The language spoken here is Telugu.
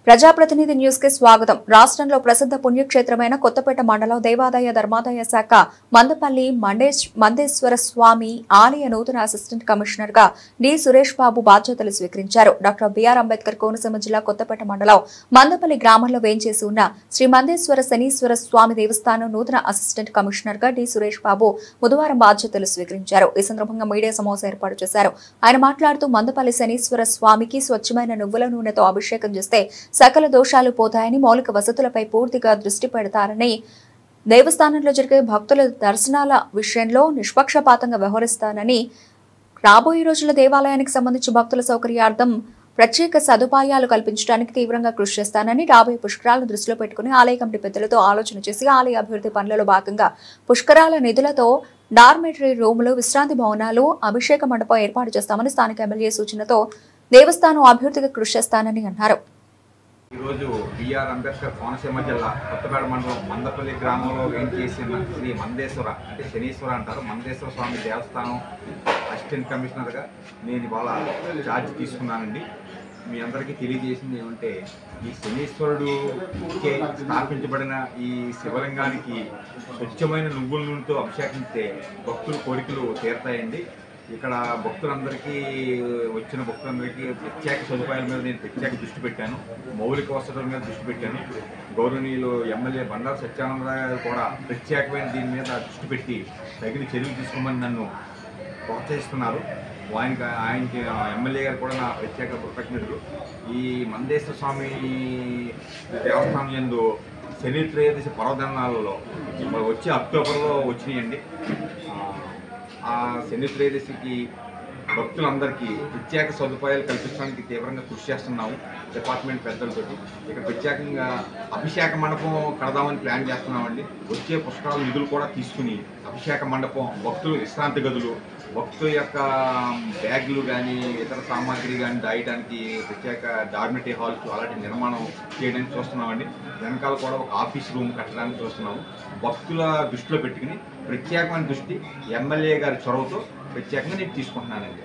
ప్రజాప్రతినిధి న్యూస్ కి స్వాగతం. రాష్ట్రంలో ప్రసిద్ధ పుణ్యక్షేత్రమైన కొత్తపేట మండలం దేవాదాయ ధర్మాదాయ శాఖ మందపల్లి మందేశ్వర స్వామి ఆలయ నూతన అసిస్టెంట్ కమిషనర్ గా డి సురేష్ బాబు బాధ్యతలు స్వీకరించారు. డాక్టర్ బిఆర్ అంబేద్కర్ కోనసీమ జిల్లా కొత్తపేట మండలం మందపల్లి గ్రామంలో వేంచేసి ఉన్న శ్రీ మందేశ్వర శనీశ్వర స్వామి దేవస్థానం నూతన అసిస్టెంట్ కమిషనర్ గా డి సురేష్ బాబు బుధవారం బాధ్యతలు స్వీకరించారు. ఈ సందర్భంగా మీడియా సమావేశం ఏర్పాటు చేశారు. ఆయన మాట్లాడుతూ మందపల్లి శనీశ్వర స్వామికి స్వచ్ఛమైన నువ్వుల నూనెతో అభిషేకం చేస్తే సకల దోషాలు పోతాయని, మౌలిక వసతులపై పూర్తిగా దృష్టి పెడతారని, దేవస్థానంలో జరిగే భక్తుల దర్శనాల విషయంలో నిష్పక్షపాతంగా వ్యవహరిస్తానని, రాబోయే రోజుల్లో దేవాలయానికి సంబంధించి భక్తుల సౌకర్యార్థం ప్రత్యేక సదుపాయాలు కల్పించడానికి తీవ్రంగా కృషి చేస్తానని, రాబోయే పుష్కరాలను దృష్టిలో పెట్టుకుని ఆలయ కమిటీ పెద్దలతో ఆలోచన చేసి ఆలయ అభివృద్ధి పనులలో భాగంగా పుష్కరాల నిధులతో డార్మెటరీ రూములు, విశ్రాంతి భవనాలు, అభిషేక మండపం ఏర్పాటు చేస్తామని స్థానిక ఎమ్మెల్యే సూచనతో దేవస్థానం అభివృద్ధికి కృషి చేస్తానని అన్నారు. ఈరోజు బిఆర్ అంబేద్కర్ కోనసీమ జిల్లా కొత్తపేట మండలం మందపల్లి గ్రామంలో వేంచేసిన శ్రీ మందేశ్వర అంటే శనీశ్వర అంటారు మందేశ్వర స్వామి దేవస్థానం అసిస్టెంట్ కమిషనర్గా నేను ఇవాళ ఛార్జ్ తీసుకున్నానండి. మీ అందరికీ తెలియజేసింది ఏమంటే, ఈ శనీశ్వరుడు స్థాపించబడిన ఈ శివలింగానికి స్వచ్ఛమైన నువ్వుల నూనెతో అభిషేకించే భక్తుల కోరికలు తీరతాయండి. ఇక్కడ భక్తులందరికీ వచ్చిన భక్తులందరికీ ప్రత్యేక సదుపాయాల మీద నేను ప్రత్యేక దృష్టి పెట్టాను. మౌలిక వసతుల మీద దృష్టి పెట్టాను. గౌరవనీయులు ఎమ్మెల్యే బండారు సత్యానందరావు గారు కూడా ప్రత్యేకమైన దీని మీద దృష్టి పెట్టి తగిన చర్యలు తీసుకోమని నన్ను ప్రోత్సహిస్తున్నారు. ఆయనకి ఎమ్మెల్యే గారు కూడా నా ప్రత్యేక కృతజ్ఞతలు. ఈ మందేశ్వర స్వామి దేవస్థానం యందు శని త్రయోదశి పర్వదినాలలో వచ్చి అక్టోబర్లో వచ్చినాయండి. ఆ శని త్రయోదశికి భక్తులందరికీ ప్రత్యేక సదుపాయాలు కల్పించడానికి తీవ్రంగా కృషి చేస్తున్నాము డిపార్ట్మెంట్ పెద్దలతో. ఇక్కడ ప్రత్యేకంగా అభిషేక మండపం కడదామని ప్లాన్ చేస్తున్నామండి. వచ్చే పుష్కరాల నిధులు కూడా తీసుకుని అభిషేక మండపం, భక్తులు విశ్రాంతి గదులు, భక్తుల యొక్క బ్యాగులు కానీ ఇతర సామాగ్రి కానీ దాయడానికి ప్రత్యేక డార్మెటరీ హాల్స్ అలాంటి నిర్మాణం చేయడానికి చూస్తున్నామండి. వెనకాల కూడా ఒక ఆఫీస్ రూమ్ కట్టడానికి చూస్తున్నాము. భక్తుల దృష్టిలో పెట్టుకుని ప్రత్యేకమైన దృష్టి ఎమ్మెల్యే గారి చొరవతో ప్రత్యేకంగా నేను తీసుకుంటున్నానండి.